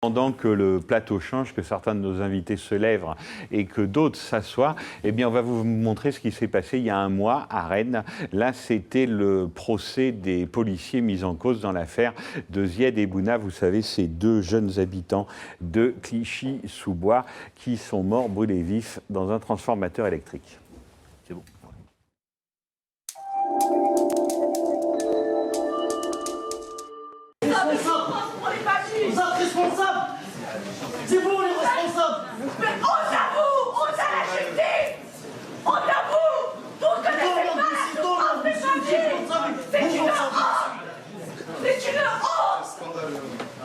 attendant que le plateau change, que certains de nos invités se lèvent et que d'autres s'assoient, eh bien, on va vous montrer ce qui s'est passé il y a un mois à Rennes. Là, c'était le procès des policiers mis en cause dans l'affaire de Zied et Bouna. Vous savez, ces deux jeunes habitants de Clichy-sous-Bois qui sont morts brûlés vifs dans un transformateur électrique. C'est bon. Vous êtes responsables. C'est vous les responsables. Mais honte à vous, honte à la justice, honte à vous. Vous ne connaissez pas la souffrance des familles. C'est une honte. C'est une honte.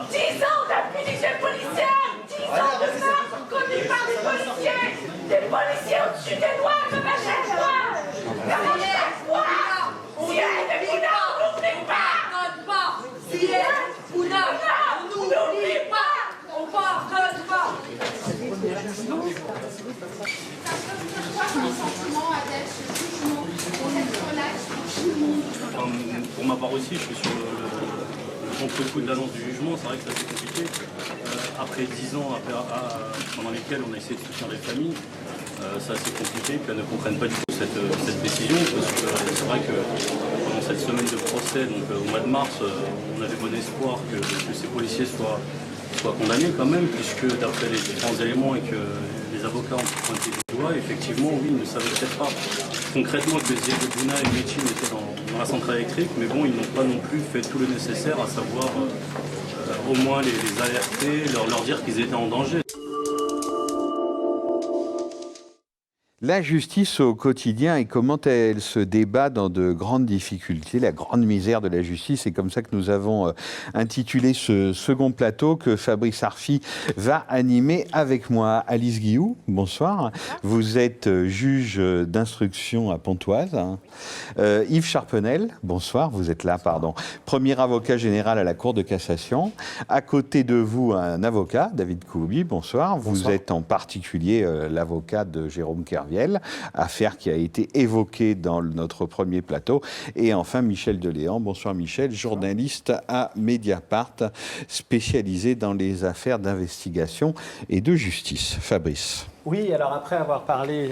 10 ans d'impunité policière, 10 ans de meurtre commis par des policiers au-dessus des lois, de ma chère loi. Comment chaque fois, si elle est Bouna, on n'oublie pas. Si elle Bouna, on n'oublie pas. On pardonne pas. Pour ma part aussi, je suis sur le contre-coup de l'annonce du jugement. C'est vrai que c'est assez compliqué. Après 10 ans pendant lesquels on a essayé de soutenir les familles, c'est assez compliqué qu'elles ne comprennent pas du tout cette décision. Parce que c'est vrai que pendant cette semaine de procès, donc au mois de mars, on avait bon espoir que ces policiers soient condamnés quand même, puisque d'après les différents éléments et que les avocats ont pointé du doigt, effectivement, oui, ils ne savaient peut-être pas concrètement que Zied et Bouna et Métine étaient dans la centrale électrique, mais bon, ils n'ont pas non plus fait tout le nécessaire, à savoir au moins les alerter, leur dire qu'ils étaient en danger. La justice au quotidien et comment elle se débat dans de grandes difficultés, la grande misère de la justice. C'est comme ça que nous avons intitulé ce second plateau que Fabrice Arfi va animer avec moi. Alice Guillou, bonsoir. Vous êtes juge d'instruction à Pontoise. Yves Charpenel, bonsoir, vous êtes là, pardon. Premier avocat général à la Cour de cassation. À côté de vous, un avocat, David Coubi, bonsoir. Vous êtes en particulier l'avocat de Jérôme Kerviel. Affaire qui a été évoquée dans notre premier plateau. Et enfin, Michel Deléan. Bonsoir Michel, journaliste à Mediapart, spécialisé dans les affaires d'investigation et de justice. Fabrice. Oui, alors après avoir parlé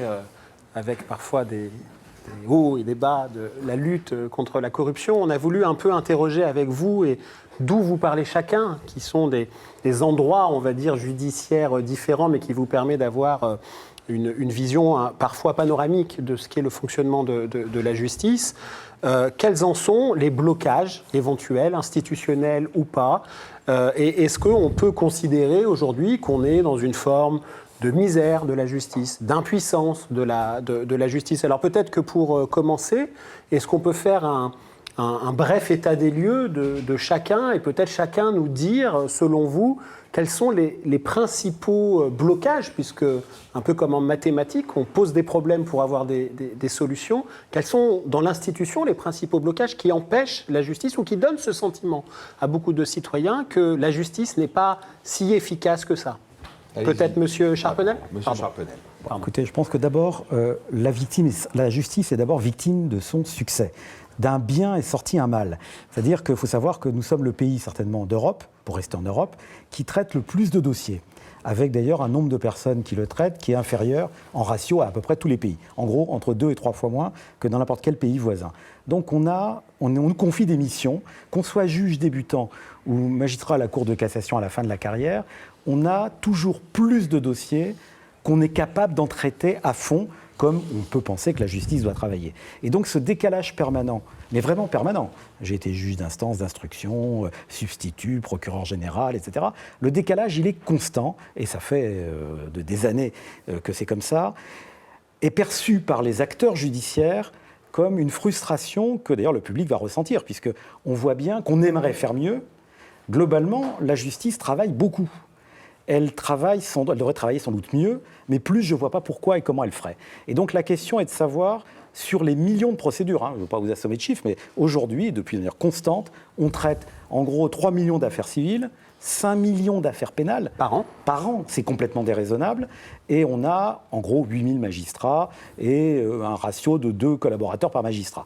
avec parfois des hauts et des bas de la lutte contre la corruption, on a voulu un peu interroger avec vous et d'où vous parlez chacun, qui sont des endroits, on va dire, judiciaires différents, mais qui vous permet d'avoir une vision parfois panoramique de ce qu'est le fonctionnement de la justice. Quels en sont les blocages éventuels, institutionnels ou pas, et est-ce qu'on peut considérer aujourd'hui qu'on est dans une forme de misère de la justice, d'impuissance de la justice? Alors peut-être que pour commencer, est-ce qu'on peut faire un bref état des lieux de chacun et peut-être chacun nous dire, selon vous, quels sont les principaux blocages, puisque, un peu comme en mathématiques, on pose des problèmes pour avoir des solutions. Quels sont, dans l'institution, les principaux blocages qui empêchent la justice ou qui donnent ce sentiment à beaucoup de citoyens que la justice n'est pas si efficace que ça? Peut-être Monsieur Charpenel. Monsieur Charpenel. Écoutez, je pense que d'abord, la justice est d'abord victime de son succès. D'un bien est sorti un mal. C'est-à-dire qu'il faut savoir que nous sommes le pays, certainement d'Europe, pour rester en Europe, qui traite le plus de dossiers, avec d'ailleurs un nombre de personnes qui le traitent qui est inférieur en ratio à peu près tous les pays. En gros, entre 2 et 3 fois moins que dans n'importe quel pays voisin. Donc on nous confie des missions, qu'on soit juge débutant ou magistrat à la Cour de cassation à la fin de la carrière, on a toujours plus de dossiers qu'on est capable d'en traiter à fond, comme on peut penser que la justice doit travailler. Et donc ce décalage permanent, mais vraiment permanent, j'ai été juge d'instance, d'instruction, substitut, procureur général, etc. Le décalage, il est constant, et ça fait des années que c'est comme ça, est perçu par les acteurs judiciaires comme une frustration que d'ailleurs le public va ressentir, puisqu'on voit bien qu'on aimerait faire mieux. Globalement, la justice travaille beaucoup. Elle devrait travailler sans doute mieux, mais plus je ne vois pas pourquoi et comment elle ferait. Et donc la question est de savoir, sur les millions de procédures, je ne veux pas vous assommer de chiffres, mais aujourd'hui, depuis de manière constante, on traite en gros 3 millions d'affaires civiles, 5 millions d'affaires pénales par an. C'est complètement déraisonnable. Et on a en gros 8000 magistrats et un ratio de 2 collaborateurs par magistrat.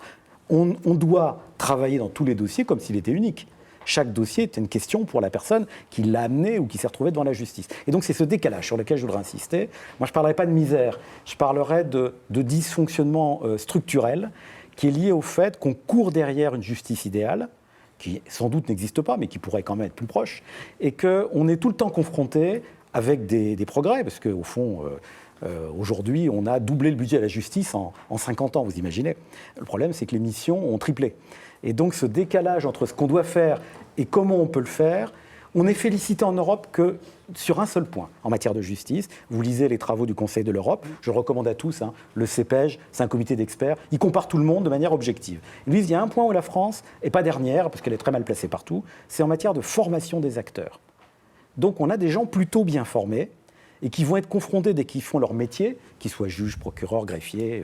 On doit travailler dans tous les dossiers comme s'il était unique. Chaque dossier est une question pour la personne qui l'a amené ou qui s'est retrouvée devant la justice. Et donc c'est ce décalage sur lequel je voudrais insister. Moi je ne parlerai pas de misère, je parlerai de dysfonctionnement structurel qui est lié au fait qu'on court derrière une justice idéale, qui sans doute n'existe pas, mais qui pourrait quand même être plus proche, et qu'on est tout le temps confronté avec des progrès, parce qu'au fond, aujourd'hui, on a doublé le budget de la justice en 50 ans, vous imaginez. Le problème, c'est que les missions ont triplé. Et donc, ce décalage entre ce qu'on doit faire et comment on peut le faire, on est félicité en Europe que sur un seul point, en matière de justice. Vous lisez les travaux du Conseil de l'Europe, je le recommande à tous, le CEPEJ, c'est un comité d'experts, ils comparent tout le monde de manière objective. Ils disent, il y a un point où la France n'est pas dernière, parce qu'elle est très mal placée partout, c'est en matière de formation des acteurs. Donc on a des gens plutôt bien formés et qui vont être confrontés dès qu'ils font leur métier, qu'ils soient juges, procureurs, greffiers,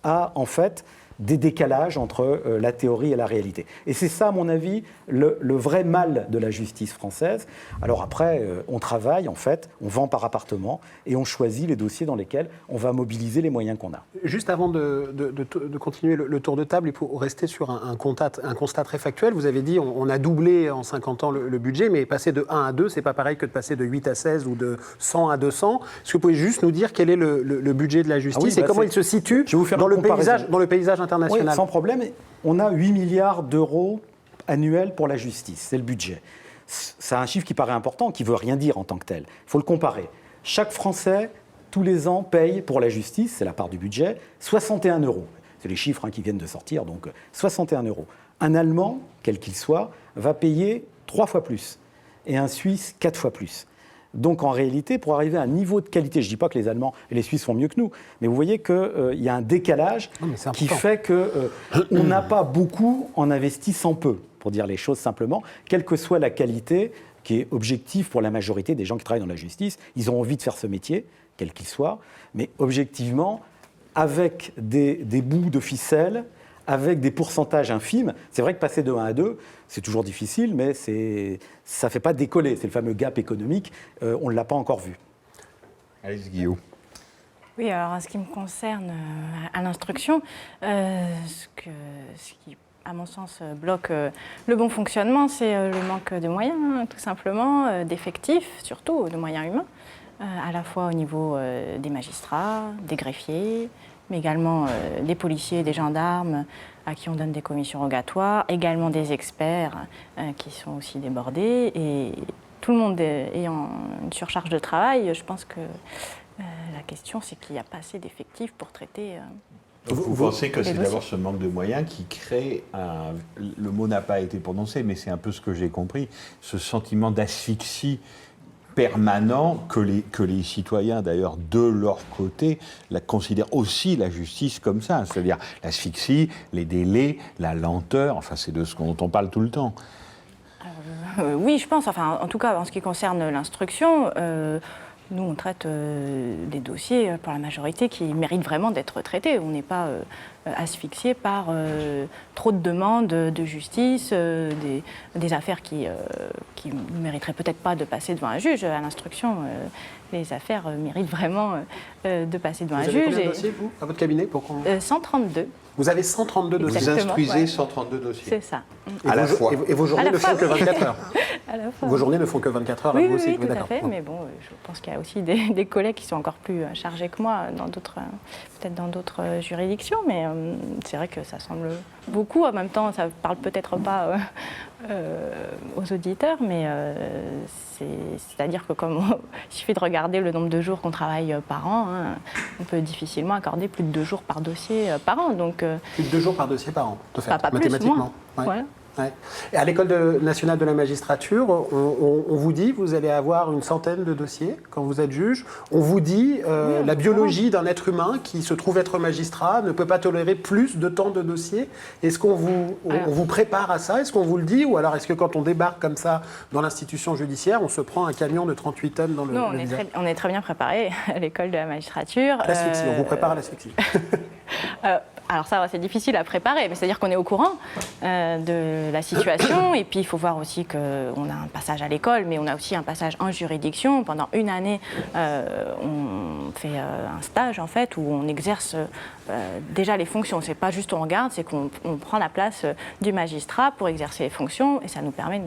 à en fait des décalages entre la théorie et la réalité. Et c'est ça, à mon avis, le vrai mal de la justice française. Alors après, on travaille, en fait, on vend par appartement et on choisit les dossiers dans lesquels on va mobiliser les moyens qu'on a. Juste avant de continuer le tour de table et pour rester sur un constat très factuel, vous avez dit on a doublé en 50 ans le budget, mais passer de 1 à 2, c'est pas pareil que de passer de 8 à 16 ou de 100 à 200. Est-ce que vous pouvez juste nous dire quel est le budget de la justice et comment il se situe dans le paysage international? Oui, sans problème. On a 8 milliards d'euros annuels pour la justice, c'est le budget. C'est un chiffre qui paraît important, qui ne veut rien dire en tant que tel. Il faut le comparer. Chaque Français, tous les ans, paye pour la justice, c'est la part du budget, 61 euros. C'est les chiffres qui viennent de sortir, donc 61 euros. Un Allemand, quel qu'il soit, va payer 3 fois plus. Et un Suisse, 4 fois plus. Donc en réalité, pour arriver à un niveau de qualité, je ne dis pas que les Allemands et les Suisses font mieux que nous, mais vous voyez qu'il y a un décalage qui fait qu'on n'a pas beaucoup en investissant peu, pour dire les choses simplement, quelle que soit la qualité qui est objective pour la majorité des gens qui travaillent dans la justice. Ils ont envie de faire ce métier, quel qu'il soit, mais objectivement, avec des bouts de ficelle, avec des pourcentages infimes. C'est vrai que passer de 1 à 2, c'est toujours difficile, mais ça ne fait pas décoller. C'est le fameux gap économique. On ne l'a pas encore vu. Alice Guillot. Oui, alors en ce qui me concerne à l'instruction, ce qui, à mon sens, bloque le bon fonctionnement, c'est le manque de moyens, tout simplement, d'effectifs, surtout de moyens humains, à la fois au niveau des magistrats, des greffiers, mais également des policiers, des gendarmes à qui on donne des commissions rogatoires, également des experts qui sont aussi débordés. Et tout le monde ayant une surcharge de travail, je pense que la question, c'est qu'il n'y a pas assez d'effectifs pour traiter... Vous pensez que c'est d'abord ce manque de moyens qui crée, le mot n'a pas été prononcé, mais c'est un peu ce que j'ai compris, ce sentiment d'asphyxie permanent que les citoyens, d'ailleurs, de leur côté, considèrent aussi la justice comme ça, c'est-à-dire l'asphyxie, les délais, la lenteur, enfin c'est de ce dont on parle tout le temps. Oui, je pense, enfin en tout cas en ce qui concerne l'instruction, nous on traite des dossiers pour la majorité qui méritent vraiment d'être traités. On n'est pas asphyxié par trop de demandes de justice, des affaires qui ne mériteraient peut-être pas de passer devant un juge. À l'instruction, les affaires méritent vraiment de passer devant un juge. Vous avez combien de dossiers, vous, à votre cabinet pour 132. Vous avez 132 dossiers. Vous instruisez 132 dossiers. C'est ça. À la fois. Et vos journées ne font que 24 heures. À la fois. Vos journées ne font que 24 heures, oui, vous aussi. Oui, tout à fait. Mais bon, je pense qu'il y a aussi des collègues qui sont encore plus chargés que moi, peut-être dans d'autres juridictions. Mais c'est vrai que ça semble beaucoup. En même temps, ça ne parle peut-être pas aux auditeurs, mais c'est-à-dire que il suffit de regarder le nombre de jours qu'on travaille par an, on peut difficilement accorder plus de 2 jours par dossier par an. Donc, plus de 2 jours par dossier par an, de fait, pas mathématiquement. Plus, moins. Ouais. Ouais. Et à l'École nationale de la magistrature, on vous dit vous allez avoir une centaine de dossiers quand vous êtes juge. On vous dit la biologie d'un être humain qui se trouve être magistrat ne peut pas tolérer plus de temps de dossiers. Est-ce qu'on vous prépare à ça? Est-ce qu'on vous le dit? Ou alors est-ce que quand on débarque comme ça dans l'institution judiciaire, on se prend un camion de 38 tonnes dans le Non, visage? on est très bien préparé à l'École de la magistrature. L'asphyxie, on vous prépare à l'asphyxie. Alors ça, c'est difficile à préparer, mais c'est-à-dire qu'on est au courant de la situation. Et puis, il faut voir aussi qu'on a un passage à l'école, mais on a aussi un passage en juridiction. Pendant une année, on fait un stage, en fait, où on exerce déjà les fonctions. C'est pas juste on regarde, c'est qu'on prend la place du magistrat pour exercer les fonctions. Et ça nous permet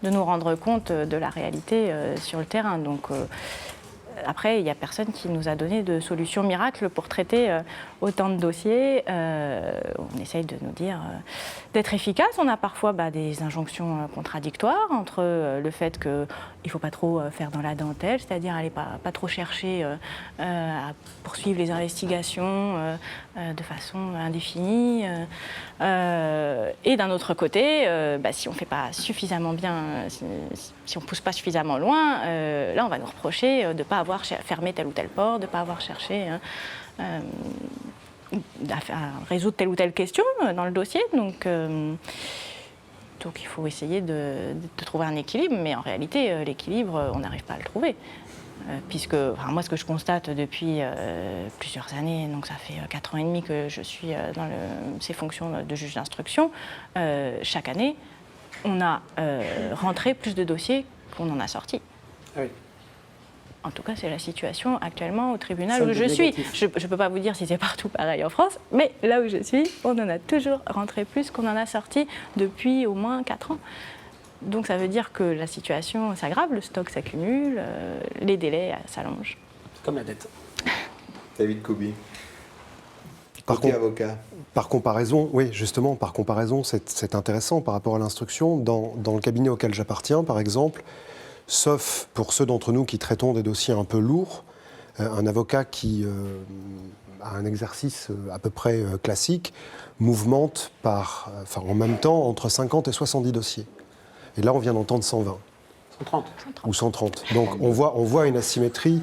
de nous rendre compte de la réalité sur le terrain. Donc, après, il n'y a personne qui nous a donné de solution miracle pour traiter autant de dossiers. On essaye de nous dire d'être efficace. On a parfois des injonctions contradictoires entre le fait qu'il ne faut pas trop faire dans la dentelle, c'est-à-dire aller pas trop chercher à poursuivre les investigations de façon indéfinie. Et d'un autre côté, si on ne fait pas suffisamment bien, si on ne pousse pas suffisamment loin, là on va nous reprocher de ne pas avoir fermé telle ou telle porte, de ne pas avoir cherché à résoudre telle ou telle question dans le dossier. Donc il faut essayer de trouver un équilibre, mais en réalité, l'équilibre, on n'arrive pas à le trouver. Puisque, moi, ce que je constate depuis plusieurs années, donc ça fait 4 ans et demi que je suis dans ces fonctions de juge d'instruction, chaque année, on a rentré plus de dossiers qu'on en a sortis. Oui. En tout cas, c'est la situation actuellement au tribunal où je suis. Je ne peux pas vous dire si c'est partout pareil en France, mais là où je suis, on en a toujours rentré plus qu'on en a sorti depuis au moins 4 ans. Donc ça veut dire que la situation s'aggrave, le stock s'accumule, les délais s'allongent. Comme la dette. David Koubi, avocat. Par comparaison, oui, justement, par comparaison, c'est intéressant par rapport à l'instruction. Dans le cabinet auquel j'appartiens, par exemple, sauf pour ceux d'entre nous qui traitons des dossiers un peu lourds, un avocat qui a un exercice à peu près classique mouvemente en même temps entre 50 et 70 dossiers. Et là, on vient d'entendre 120. 130. Ou 130. Donc, on voit une asymétrie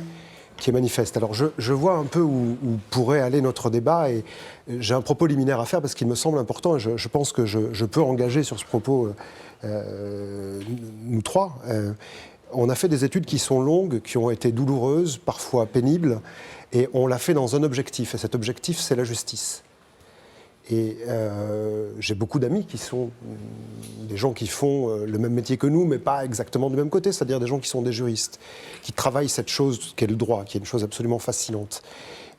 qui est manifeste. Alors, je vois un peu où pourrait aller notre débat, et j'ai un propos liminaire à faire parce qu'il me semble important, et je pense que je peux engager sur ce propos nous trois. On a fait des études qui sont longues, qui ont été douloureuses, parfois pénibles, et on l'a fait dans un objectif, et cet objectif, c'est la justice. Et j'ai beaucoup d'amis qui sont des gens qui font le même métier que nous, mais pas exactement du même côté, c'est-à-dire des gens qui sont des juristes, qui travaillent cette chose qu'est le droit, qui est une chose absolument fascinante.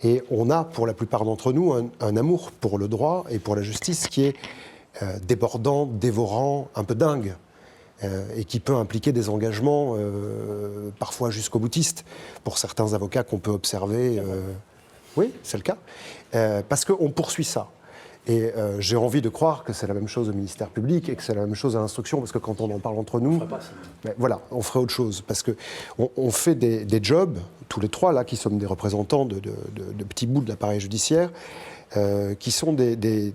Et on a, pour la plupart d'entre nous, un amour pour le droit et pour la justice qui est débordant, dévorant, un peu dingue, et qui peut impliquer des engagements parfois jusqu'au boutiste, pour certains avocats qu'on peut observer. Oui, c'est le cas. Parce qu'on poursuit ça. Et j'ai envie de croire que c'est la même chose au ministère public et que c'est la même chose à l'instruction, parce que quand on en parle entre nous, voilà, on ferait autre chose. Parce qu'on fait des jobs, tous les trois là, qui sommes des représentants de petits bouts de l'appareil judiciaire, qui sont des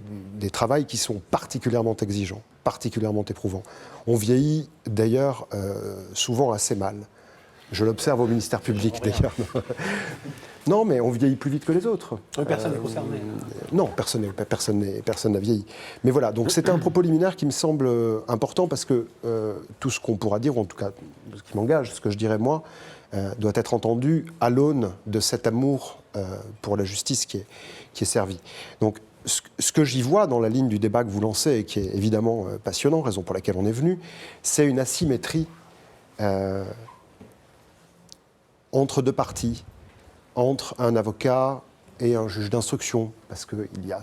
travails qui sont particulièrement exigeants, particulièrement éprouvants. On vieillit d'ailleurs souvent assez mal. Je l'observe au ministère public d'ailleurs. Non, mais on vieillit plus vite que les autres. Personne n'est concerné. Non, personne n'a vieilli. Mais voilà, donc c'est un propos liminaire qui me semble important, parce que tout ce qu'on pourra dire, ou en tout cas ce qui m'engage, ce que je dirais moi, doit être entendu à l'aune de cet amour pour la justice qui est servi. Donc ce que j'y vois dans la ligne du débat que vous lancez, et qui est évidemment passionnant, raison pour laquelle on est venu, c'est une asymétrie entre deux parties, entre un avocat et un juge d'instruction, parce qu'il y a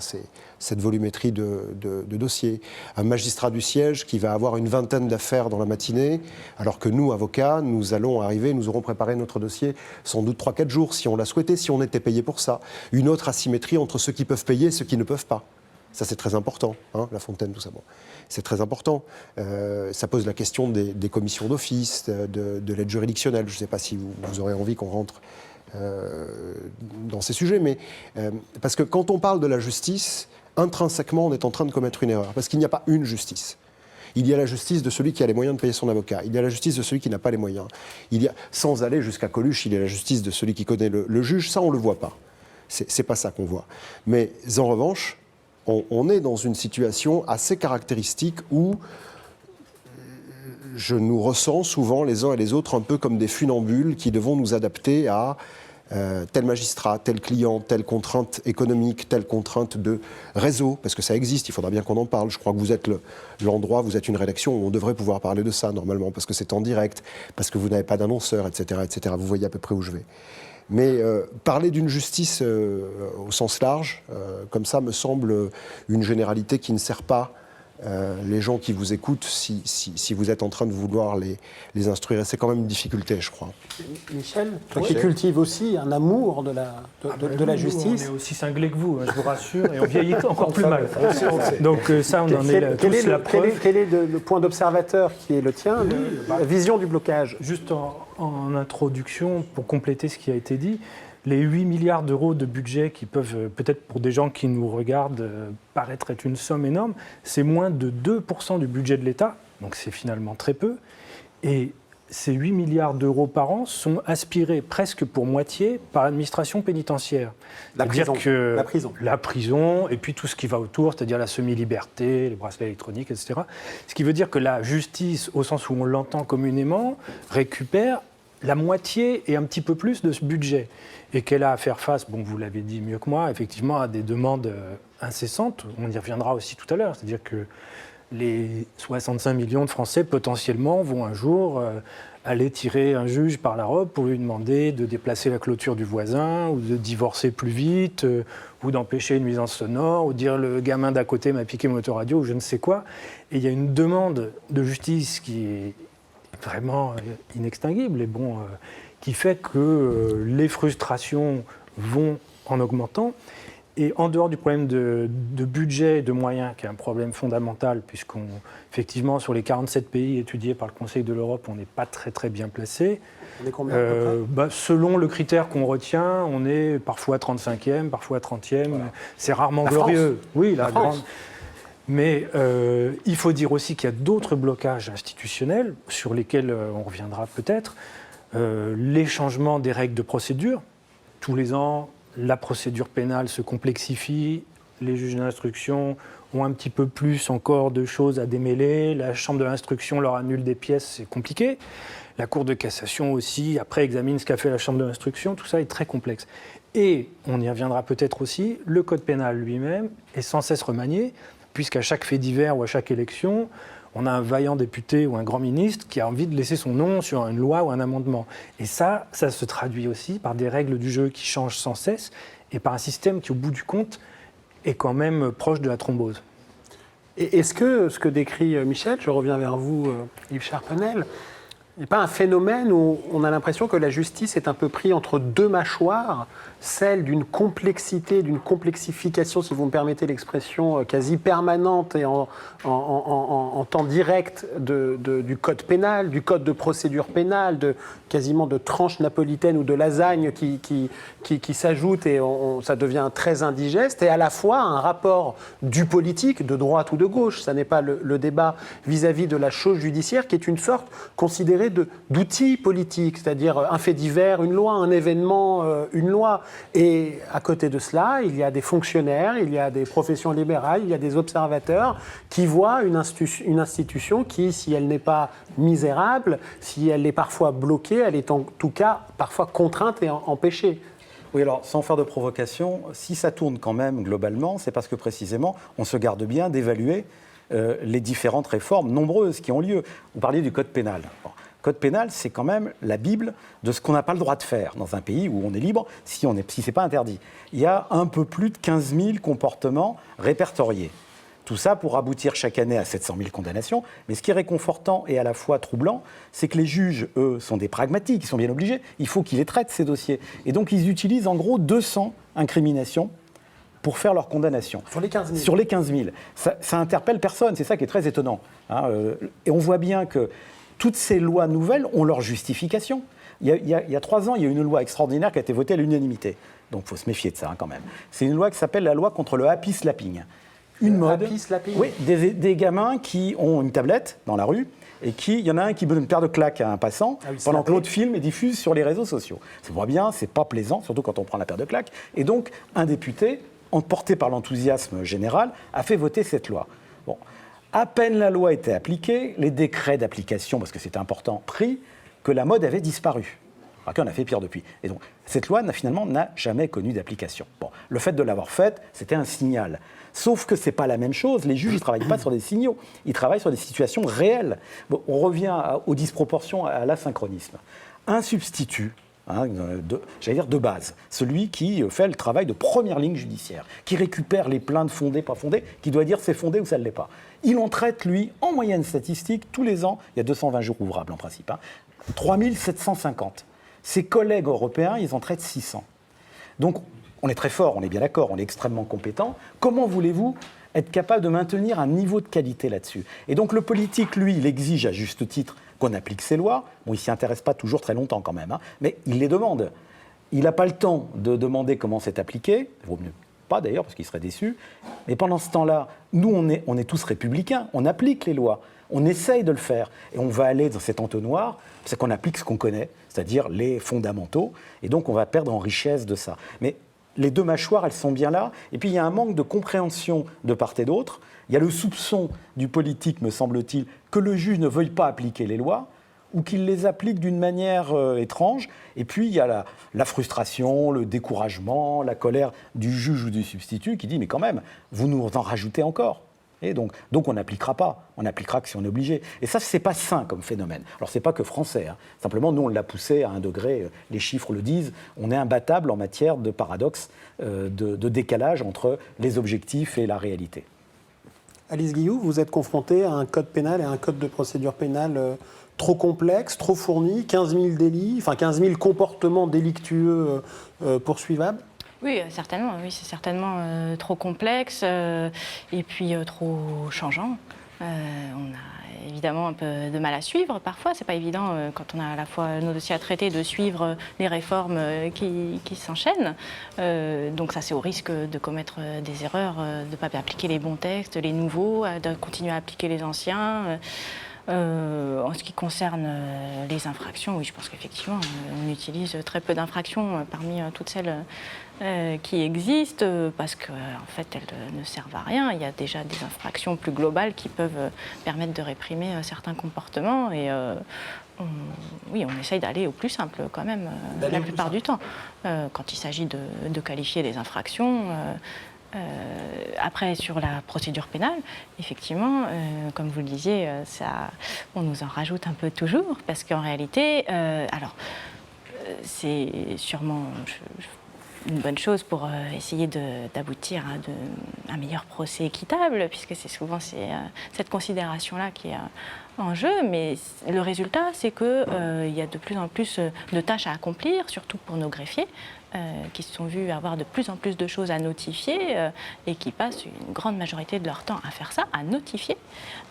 cette volumétrie de dossiers. Un magistrat du siège qui va avoir une vingtaine d'affaires dans la matinée, alors que nous, avocats, nous allons arriver, nous aurons préparé notre dossier sans doute 3-4 jours, si on l'a souhaité, si on était payé pour ça. Une autre asymétrie entre ceux qui peuvent payer et ceux qui ne peuvent pas. Ça, c'est très important, hein, La Fontaine, tout ça. Bon. C'est très important. Ça pose la question des commissions d'office, de l'aide juridictionnelle. Je ne sais pas si vous aurez envie qu'on rentre dans ces sujets, mais parce que quand on parle de la justice, intrinsèquement, on est en train de commettre une erreur, parce qu'il n'y a pas une justice. Il y a la justice de celui qui a les moyens de payer son avocat. Il y a la justice de celui qui n'a pas les moyens. Il y a, sans aller jusqu'à Coluche, il y a la justice de celui qui connaît le juge. Ça, on ne le voit pas. C'est pas ça qu'on voit. Mais en revanche, on est dans une situation assez caractéristique où je nous ressens souvent les uns et les autres un peu comme des funambules qui devons nous adapter à tel magistrat, tel client, telle contrainte économique, telle contrainte de réseau, parce que ça existe, il faudra bien qu'on en parle. Je crois que vous êtes l'endroit, vous êtes une rédaction où on devrait pouvoir parler de ça normalement, parce que c'est en direct, parce que vous n'avez pas d'annonceur, etc., etc. Vous voyez à peu près où je vais. Mais parler d'une justice au sens large, comme ça, me semble une généralité qui ne sert pas les gens qui vous écoutent si vous êtes en train de vouloir les instruire. Et c'est quand même une difficulté, je crois. Michel, toi qui cultives aussi un amour de la justice. On est aussi cinglé que vous, je vous rassure, et on vieillit encore plus mal. Donc ça, on en est tous la preuve. Quel est le point d'observateur qui est le tien, la vision du blocage? Juste en introduction, pour compléter ce qui a été dit, les 8 milliards d'euros de budget qui peuvent, peut-être pour des gens qui nous regardent, paraître être une somme énorme, c'est moins de 2% du budget de l'État, donc c'est finalement très peu. Et ces 8 milliards d'euros par an sont aspirés presque pour moitié par l'administration pénitentiaire. La prison, et puis tout ce qui va autour, c'est-à-dire la semi-liberté, les bracelets électroniques, etc. Ce qui veut dire que la justice, au sens où on l'entend communément, récupère la moitié et un petit peu plus de ce budget. Et qu'elle a à faire face, bon, vous l'avez dit mieux que moi, effectivement, à des demandes incessantes. On y reviendra aussi tout à l'heure. C'est-à-dire que les 65 millions de Français, potentiellement, vont un jour aller tirer un juge par la robe pour lui demander de déplacer la clôture du voisin, ou de divorcer plus vite, ou d'empêcher une nuisance sonore, ou dire le gamin d'à côté m'a piqué mon autoradio, ou je ne sais quoi. Et il y a une demande de justice qui est vraiment inextinguible, et bon, qui fait que les frustrations vont en augmentant. Et en dehors du problème de budget et de moyens, qui est un problème fondamental, effectivement, sur les 47 pays étudiés par le Conseil de l'Europe, on n'est pas très très bien placé. On est combien à peu près ? Selon le critère qu'on retient, on est parfois 35e, parfois 30e. Voilà. C'est rarement la glorieux. France. Oui, la grande. Mais il faut dire aussi qu'il y a d'autres blocages institutionnels sur lesquels on reviendra peut-être. Les changements des règles de procédure. Tous les ans, la procédure pénale se complexifie, les juges d'instruction ont un petit peu plus encore de choses à démêler, la chambre de l'instruction leur annule des pièces, c'est compliqué. La Cour de cassation aussi, après, examine ce qu'a fait la chambre de l'instruction, tout ça est très complexe. Et, on y reviendra peut-être aussi, le code pénal lui-même est sans cesse remanié, puisqu'à chaque fait divers ou à chaque élection, on a un vaillant député ou un grand ministre qui a envie de laisser son nom sur une loi ou un amendement. Et ça se traduit aussi par des règles du jeu qui changent sans cesse et par un système qui, au bout du compte, est quand même proche de la thrombose. Et est-ce que ce que décrit Michel, je reviens vers vous, Yves Charpenel, n'est pas un phénomène où on a l'impression que la justice est un peu prise entre deux mâchoires, celle d'une complexité, d'une complexification, si vous me permettez l'expression, quasi permanente et en temps direct du code pénal, du code de procédure pénale, quasiment de tranches napolitaines ou de lasagne qui s'ajoutent et ça devient très indigeste, et à la fois un rapport du politique, de droite ou de gauche, ça n'est pas le débat vis-à-vis de la chose judiciaire, qui est une sorte considérée d'outil politique, c'est-à-dire un fait divers, une loi, un événement, une loi. Et à côté de cela, il y a des fonctionnaires, il y a des professions libérales, il y a des observateurs qui voient une institution qui, si elle n'est pas misérable, si elle est parfois bloquée, elle est en tout cas parfois contrainte et empêchée. Oui, alors, sans faire de provocation, si ça tourne quand même globalement, c'est parce que précisément, on se garde bien d'évaluer les différentes réformes nombreuses qui ont lieu. Vous parliez du code pénal. Bon. Le code pénal, c'est quand même la Bible de ce qu'on n'a pas le droit de faire dans un pays où on est libre si ce n'est pas interdit. Il y a un peu plus de 15 000 comportements répertoriés. Tout ça pour aboutir chaque année à 700 000 condamnations. Mais ce qui est réconfortant et à la fois troublant, c'est que les juges, eux, sont des pragmatiques, ils sont bien obligés. Il faut qu'ils les traitent, ces dossiers. Et donc, ils utilisent en gros 200 incriminations pour faire leur condamnation. Sur les 15 000 ? Sur les 15 000. Ça interpelle personne, c'est ça qui est très étonnant. Et on voit bien que toutes ces lois nouvelles ont leur justification. Il y a 3 ans, il y a une loi extraordinaire qui a été votée à l'unanimité. Donc il faut se méfier de ça quand même. C'est une loi qui s'appelle la loi contre le happy slapping. Une mode. Happy slapping ? Oui, des gamins qui ont une tablette dans la rue et il y en a un qui donne une paire de claques à un passant pendant que l'autre filme et diffuse sur les réseaux sociaux. Ça voit bien, c'est pas plaisant, surtout quand on prend la paire de claques. Et donc, un député, emporté par l'enthousiasme général, a fait voter cette loi. Bon. À peine la loi était appliquée, les décrets d'application, parce que c'était important, pris, que la mode avait disparu. Alors qu'on a fait pire depuis. Et donc, cette loi, finalement, n'a jamais connu d'application. Bon, le fait de l'avoir faite, c'était un signal. Sauf que ce n'est pas la même chose. Les juges, ils ne travaillent pas sur des signaux. Ils travaillent sur des situations réelles. Bon, on revient aux disproportions, à l'asynchronisme. Un substitut, j'allais dire de base, celui qui fait le travail de première ligne judiciaire, qui récupère les plaintes fondées, pas fondées, qui doit dire c'est fondé ou ça ne l'est pas. Il en traite, lui, en moyenne statistique, tous les ans, il y a 220 jours ouvrables en principe, 3750. Ses collègues européens, ils en traitent 600. Donc, on est très fort, on est bien d'accord, on est extrêmement compétent. Comment voulez-vous être capable de maintenir un niveau de qualité là-dessus? Et donc, le politique, lui, il exige à juste titre qu'on applique ces lois. Bon, il ne s'y intéresse pas toujours très longtemps quand même, mais il les demande. Il n'a pas le temps de demander comment c'est appliqué. Il vaut mieux pas d'ailleurs, parce qu'il serait déçu. Mais pendant ce temps-là, nous, on est tous républicains. On applique les lois. On essaye de le faire. Et on va aller dans cet entonnoir, c'est qu'on applique ce qu'on connaît, c'est-à-dire les fondamentaux. Et donc, on va perdre en richesse de ça. Mais les deux mâchoires, elles sont bien là. Et puis, il y a un manque de compréhension de part et d'autre. Il y a le soupçon du politique, me semble-t-il, que le juge ne veuille pas appliquer les lois ou qu'il les applique d'une manière étrange. Et puis, il y a la frustration, le découragement, la colère du juge ou du substitut qui dit « mais quand même, vous nous en rajoutez encore ». Et donc on n'appliquera pas. On n'appliquera que si on est obligé. Et ça, c'est pas sain comme phénomène. Alors, c'est pas que français. Simplement, nous, on l'a poussé à un degré, les chiffres le disent, on est imbattable en matière de paradoxe, de décalage entre les objectifs et la réalité. Alice Guillou, vous êtes confrontée à un code pénal et à un code de procédure pénale trop complexe, trop fourni, 15 000 délits, enfin 15 000 comportements délictueux poursuivables. Oui, certainement. Oui, c'est certainement trop complexe et puis trop changeant. On a évidemment un peu de mal à suivre parfois. C'est pas évident quand on a à la fois nos dossiers à traiter de suivre les réformes qui s'enchaînent. Donc ça, c'est au risque de commettre des erreurs, de ne pas appliquer les bons textes, les nouveaux, de continuer à appliquer les anciens. En ce qui concerne les infractions, oui, je pense qu'effectivement, on utilise très peu d'infractions parmi toutes celles qui existent parce qu'en fait, elles ne servent à rien. Il y a déjà des infractions plus globales qui peuvent permettre de réprimer certains comportements et oui, on essaye d'aller au plus simple quand même, la plupart du temps. Quand il s'agit de qualifier des infractions, après, sur la procédure pénale, effectivement, comme vous le disiez, on nous en rajoute un peu toujours, parce qu'en réalité, c'est sûrement une bonne chose pour essayer d'aboutir à un meilleur procès équitable, puisque c'est souvent cette considération-là qui est en jeu, mais le résultat, c'est qu'il y a de plus en plus de tâches à accomplir, surtout pour nos greffiers, qui se sont vus avoir de plus en plus de choses à notifier et qui passent une grande majorité de leur temps à faire ça, à notifier,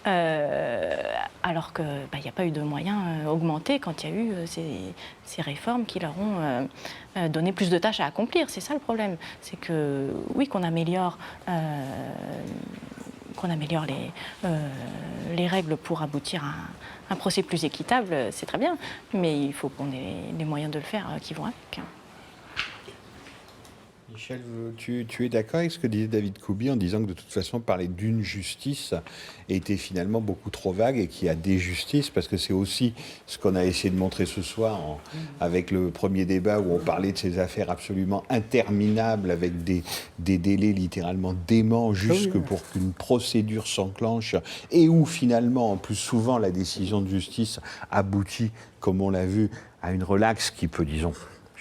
alors qu'il n'y a pas eu de moyens augmentés quand il y a eu ces réformes qui leur ont donné plus de tâches à accomplir. C'est ça le problème, c'est que oui, qu'on améliore les règles pour aboutir à un procès plus équitable, c'est très bien, mais il faut qu'on ait les moyens de le faire qui vont avec. Michel, tu es d'accord avec ce que disait David Kubi en disant que de toute façon, parler d'une justice était finalement beaucoup trop vague et qu'il y a des justices, parce que c'est aussi ce qu'on a essayé de montrer ce soir avec le premier débat où on parlait de ces affaires absolument interminables avec des délais littéralement déments juste pour qu'une procédure s'enclenche et où finalement, en plus souvent, la décision de justice aboutit, comme on l'a vu, à une relaxe qui peut, disons,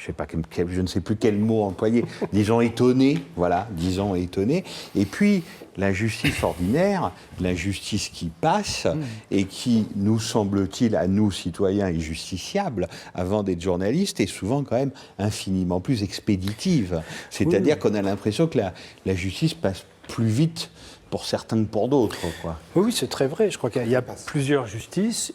je ne sais plus quel mot employer, disons étonné, voilà, disons étonné. Et puis, la justice ordinaire, la justice qui passe et qui, nous semble-t-il, à nous, citoyens et justiciables, avant d'être journalistes, est souvent quand même infiniment plus expéditive. C'est-à-dire qu'on a l'impression que la justice passe plus vite pour certains que pour d'autres, quoi. Oui, c'est très vrai. Je crois qu'il y a plusieurs justices.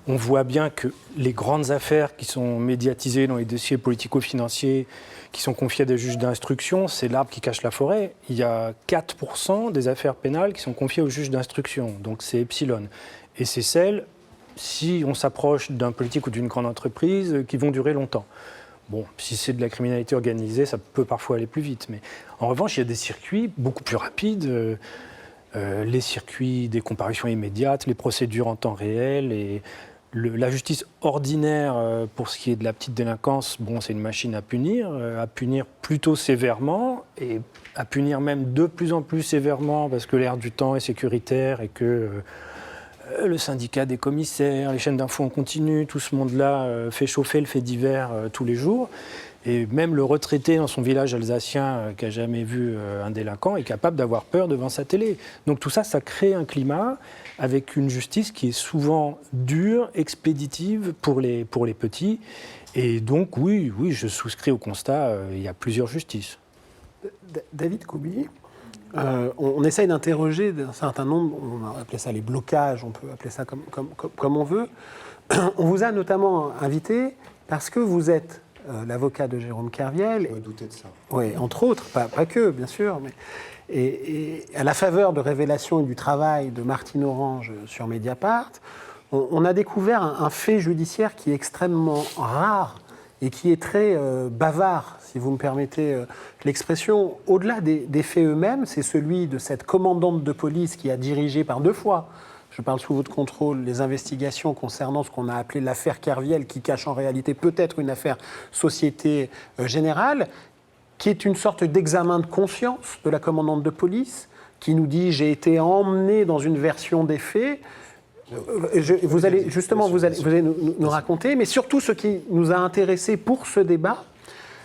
On voit bien que les grandes affaires qui sont médiatisées dans les dossiers politico-financiers, qui sont confiés à des juges d'instruction, c'est l'arbre qui cache la forêt. Il y a 4% des affaires pénales qui sont confiées aux juges d'instruction, donc c'est epsilon. Et c'est celles, si on s'approche d'un politique ou d'une grande entreprise, qui vont durer longtemps. Bon, si c'est de la criminalité organisée, ça peut parfois aller plus vite. Mais en revanche, il y a des circuits beaucoup plus rapides. Les circuits des comparutions immédiates, les procédures en temps réel. Et La justice ordinaire, pour ce qui est de la petite délinquance, bon, c'est une machine à punir plutôt sévèrement, et à punir même de plus en plus sévèrement, parce que l'air du temps est sécuritaire et que le syndicat des commissaires, les chaînes d'infos en continu, tout ce monde-là fait chauffer le fait divers tous les jours. Et même le retraité dans son village alsacien qui n'a jamais vu un délinquant est capable d'avoir peur devant sa télé. Donc tout ça, ça crée un climat avec une justice qui est souvent dure, expéditive pour les petits. Et donc oui, je souscris au constat, il y a plusieurs justices. David Koubi, on essaye d'interroger un certain nombre, on a appelé ça les blocages, on peut appeler ça comme on veut. On vous a notamment invité parce que vous êtes l'avocat de Jérôme Kerviel. Je me doutais de ça. Oui, entre autres, pas que, bien sûr. Mais, et à la faveur de révélations et du travail de Martine Orange sur Mediapart, on a découvert un fait judiciaire qui est extrêmement rare et qui est très bavard, si vous me permettez l'expression. Au-delà des faits eux-mêmes, c'est celui de cette commandante de police qui a dirigé par 2 fois, je parle sous votre contrôle, les investigations concernant ce qu'on a appelé l'affaire Kerviel, qui cache en réalité peut-être une affaire Société Générale, qui est une sorte d'examen de conscience de la commandante de police, qui nous dit « j'ai été emmené dans une version des faits ». Vous allez nous raconter, mais surtout ce qui nous a intéressés pour ce débat,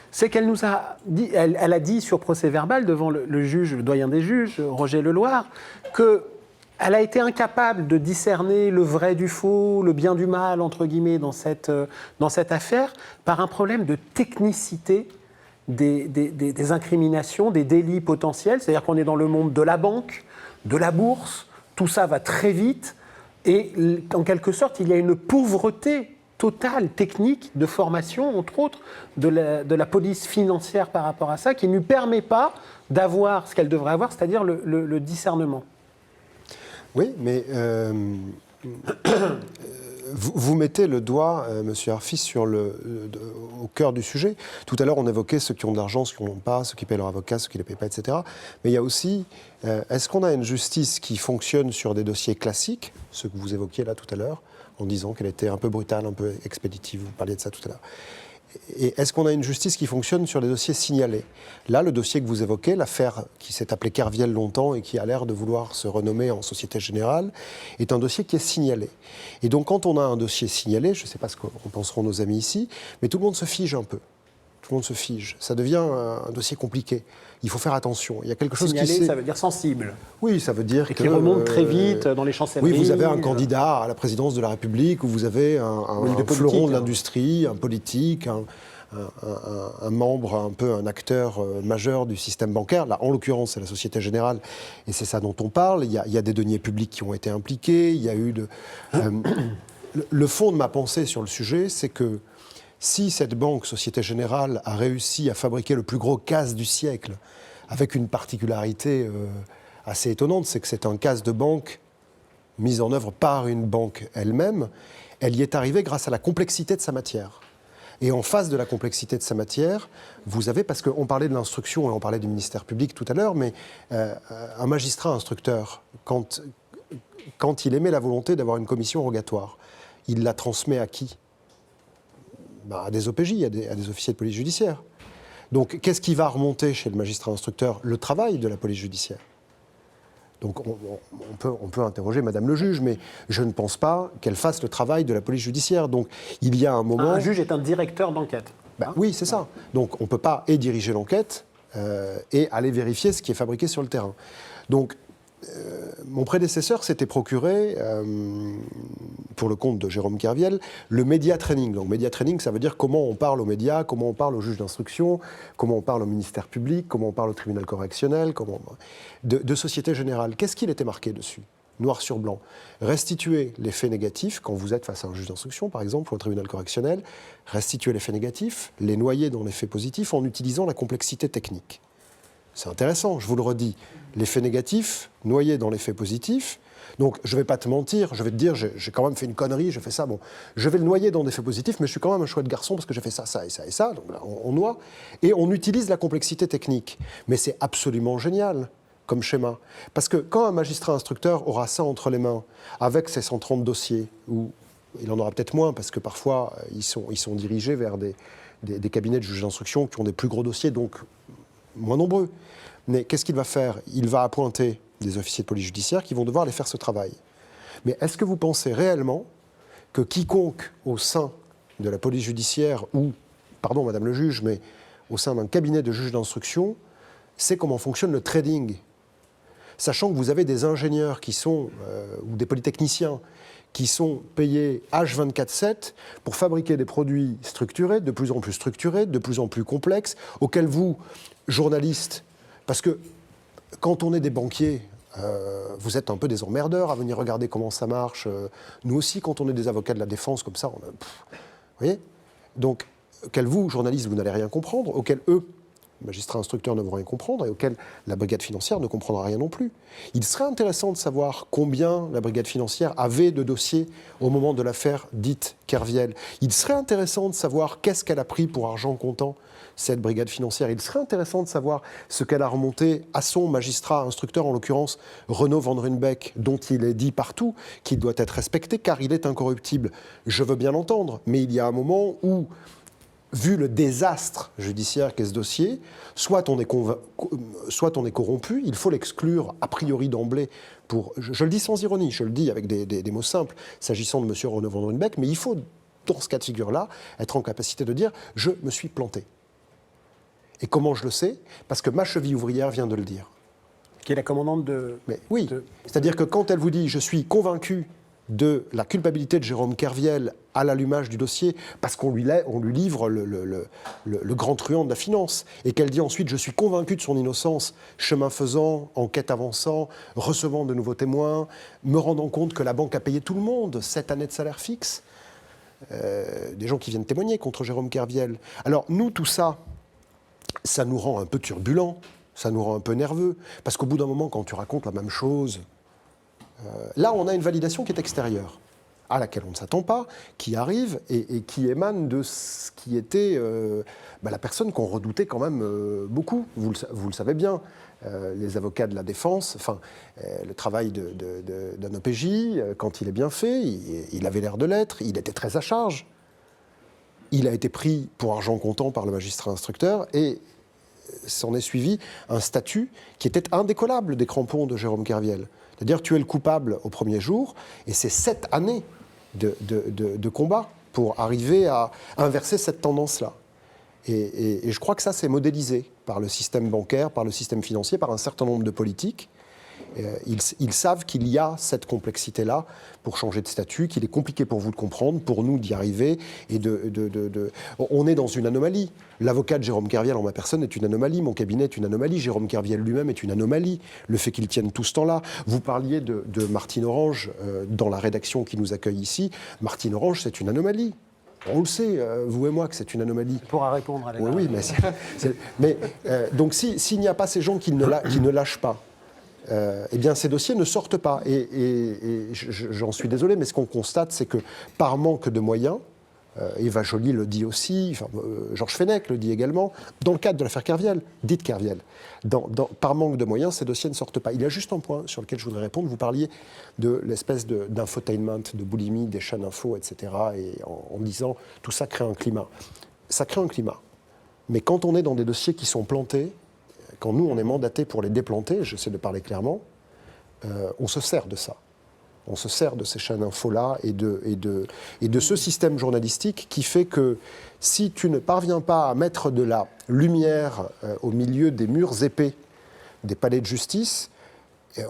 c'est qu'elle nous a dit, elle a dit sur procès-verbal devant le juge, le doyen des juges, Roger Leloir, qu'elle a été incapable de discerner le vrai du faux, le bien du mal, entre guillemets, dans cette affaire, par un problème de technicité des incriminations, des délits potentiels. C'est-à-dire qu'on est dans le monde de la banque, de la bourse, tout ça va très vite, et en quelque sorte, il y a une pauvreté totale, technique, de formation, entre autres, de la police financière par rapport à ça, qui ne lui permet pas d'avoir ce qu'elle devrait avoir, c'est-à-dire le discernement. Oui, mais vous mettez le doigt, Monsieur Arfis, au cœur du sujet. Tout à l'heure, on évoquait ceux qui ont de l'argent, ceux qui n'en ont pas, ceux qui paient leur avocat, ceux qui ne les payent pas, etc. Mais il y a aussi, est-ce qu'on a une justice qui fonctionne sur des dossiers classiques, ceux que vous évoquiez là tout à l'heure, en disant qu'elle était un peu brutale, un peu expéditive, vous parliez de ça tout à l'heure. Et est-ce qu'on a une justice qui fonctionne sur des dossiers signalés? Là, le dossier que vous évoquez, l'affaire qui s'est appelée Kerviel longtemps et qui a l'air de vouloir se renommer en Société Générale, est un dossier qui est signalé. Et donc, quand on a un dossier signalé, je ne sais pas ce qu'en penseront nos amis ici, mais tout le monde se fige un peu. Tout le monde se fige. Ça devient un dossier compliqué. Il faut faire attention. Il y a quelque chose signalé, ça veut dire sensible. Oui, ça veut dire qui remonte très vite dans les chancelleries. Oui, vous avez un candidat à la présidence de la République, ou vous avez un fleuron de l'industrie, un politique, un membre, un acteur majeur du système bancaire. Là, en l'occurrence, c'est la Société Générale, et c'est ça dont on parle. Il y a des deniers publics qui ont été impliqués. Il y a eu le fond de ma pensée sur le sujet, c'est que si cette banque, Société Générale, a réussi à fabriquer le plus gros casse du siècle, avec une particularité assez étonnante, c'est que c'est un casse de banque mis en œuvre par une banque elle-même, elle y est arrivée grâce à la complexité de sa matière. Et en face de la complexité de sa matière, vous avez, parce qu'on parlait de l'instruction et on parlait du ministère public tout à l'heure, mais un magistrat instructeur, quand il émet la volonté d'avoir une commission rogatoire, il la transmet à qui ? À des OPJ, à des officiers de police judiciaire. Donc, qu'est-ce qui va remonter chez le magistrat instructeur ? Le travail de la police judiciaire. Donc, on peut interroger Madame le juge, mais je ne pense pas qu'elle fasse le travail de la police judiciaire. Donc, il y a un moment... Un juge est un directeur d'enquête. Oui, c'est ça. Donc, on ne peut pas et diriger l'enquête et aller vérifier ce qui est fabriqué sur le terrain. Donc, mon prédécesseur s'était procuré, pour le compte de Jérôme Kerviel, le média training. Donc, média training, ça veut dire comment on parle aux médias, comment on parle aux juges d'instruction, comment on parle au ministère public, comment on parle au tribunal correctionnel, de Société Générale. Qu'est-ce qu'il était marqué dessus ? Noir sur blanc. Restituer les faits négatifs, quand vous êtes face à un juge d'instruction, par exemple, ou au tribunal correctionnel, restituer les faits négatifs, les noyer dans les faits positifs en utilisant la complexité technique. C'est intéressant, je vous le redis. Les faits négatifs, noyés dans les faits positifs. Donc, je ne vais pas te mentir, je vais te dire, j'ai quand même fait une connerie, j'ai fait ça. Bon, je vais le noyer dans des faits positifs, mais je suis quand même un chouette garçon parce que j'ai fait ça, ça et ça et ça. Donc là, on noie. Et on utilise la complexité technique. Mais c'est absolument génial comme schéma. Parce que quand un magistrat instructeur aura ça entre les mains, avec ses 130 dossiers, ou il en aura peut-être moins, parce que parfois, ils sont dirigés vers des cabinets de juges d'instruction qui ont des plus gros dossiers, donc moins nombreux. Mais qu'est-ce qu'il va faire? Il va appointer des officiers de police judiciaire qui vont devoir aller faire ce travail. Mais est-ce que vous pensez réellement que quiconque au sein de la police judiciaire, ou, pardon madame le juge, mais au sein d'un cabinet de juges d'instruction, sait comment fonctionne le trading? Sachant que vous avez des ingénieurs qui sont, ou des polytechniciens, qui sont payés H24/7 pour fabriquer des produits structurés, de plus en plus complexes, auxquels vous, journalistes, parce que quand on est des banquiers, vous êtes un peu des emmerdeurs à venir regarder comment ça marche. Nous aussi, quand on est des avocats de la défense, comme ça, vous voyez? Donc, auxquels vous, journalistes, vous n'allez rien comprendre, auxquels eux, magistrats instructeurs, ne vont rien comprendre, et auxquels la brigade financière ne comprendra rien non plus. Il serait intéressant de savoir combien la brigade financière avait de dossiers au moment de l'affaire dite Kerviel. Il serait intéressant de savoir qu'est-ce qu'elle a pris pour argent comptant, cette brigade financière. Il serait intéressant de savoir ce qu'elle a remonté à son magistrat instructeur, en l'occurrence Renaud Van Runbeck, dont il est dit partout qu'il doit être respecté car il est incorruptible. Je veux bien l'entendre, mais il y a un moment où, vu le désastre judiciaire qu'est ce dossier, soit on est corrompu, il faut l'exclure a priori d'emblée. Je le dis sans ironie, je le dis avec des mots simples, s'agissant de M. Renaud Van Runbeck, mais il faut, dans ce cas de figure-là, être en capacité de dire « je me suis planté ». Et comment je le sais? Parce que ma cheville ouvrière vient de le dire. Qui est la commandante de... Mais oui, c'est-à-dire que quand elle vous dit « je suis convaincu de la culpabilité de Jérôme Kerviel à l'allumage du dossier, parce qu'on lui livre le grand truand de la finance, et qu'elle dit ensuite « je suis convaincu de son innocence, chemin faisant, enquête avançant, recevant de nouveaux témoins, me rendant compte que la banque a payé tout le monde 7 années de salaire fixe », des gens qui viennent témoigner contre Jérôme Kerviel. Alors nous, tout ça, ça nous rend un peu turbulents, ça nous rend un peu nerveux, parce qu'au bout d'un moment, quand tu racontes la même chose, là, on a une validation qui est extérieure, à laquelle on ne s'attend pas, qui arrive et qui émane de ce qui était la personne qu'on redoutait quand même beaucoup. Vous le savez bien, les avocats de la défense, le travail d'un OPJ, quand il est bien fait, il avait l'air de l'être, il était très à charge. Il a été pris pour argent comptant par le magistrat instructeur et s'en est suivi un statut qui était indécollable des crampons de Jérôme Kerviel. C'est-à-dire tu es le coupable au premier jour et c'est 7 années de combat pour arriver à inverser cette tendance-là. Et je crois que ça, c'est modélisé par le système bancaire, par le système financier, par un certain nombre de politiques. Ils savent qu'il y a cette complexité-là pour changer de statut, qu'il est compliqué pour vous de comprendre, pour nous d'y arriver. On est dans une anomalie. L'avocat de Jérôme Kerviel en ma personne est une anomalie, mon cabinet est une anomalie, Jérôme Kerviel lui-même est une anomalie. Le fait qu'il tienne tout ce temps-là. Vous parliez de Martine Orange dans la rédaction qui nous accueille ici. Martine Orange, c'est une anomalie. On le sait, vous et moi, que c'est une anomalie. Tu pourras répondre à la Oui, mais donc s'il n'y a pas ces gens qui ne lâchent pas, eh bien ces dossiers ne sortent pas. Et j'en suis désolé, mais ce qu'on constate, c'est que par manque de moyens, Eva Joly le dit aussi, Georges Fenech le dit également, dans le cadre de l'affaire Kerviel, dite Kerviel, par manque de moyens, ces dossiers ne sortent pas. Il y a juste un point sur lequel je voudrais répondre. Vous parliez de l'espèce d'infotainment, de boulimie, des chaînes info, etc. Et en disant tout ça crée un climat. Ça crée un climat. Mais quand on est dans des dossiers qui sont plantés, quand nous, on est mandaté pour les déplanter, j'essaie de parler clairement, on se sert de ça. On se sert de ces chaînes info-là et de ce système journalistique qui fait que si tu ne parviens pas à mettre de la lumière au milieu des murs épais des palais de justice,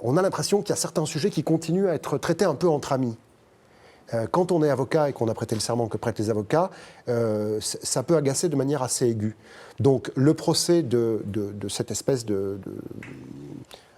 on a l'impression qu'il y a certains sujets qui continuent à être traités un peu entre amis. Quand on est avocat et qu'on a prêté le serment que prêtent les avocats, ça peut agacer de manière assez aiguë. Donc le procès de cette espèce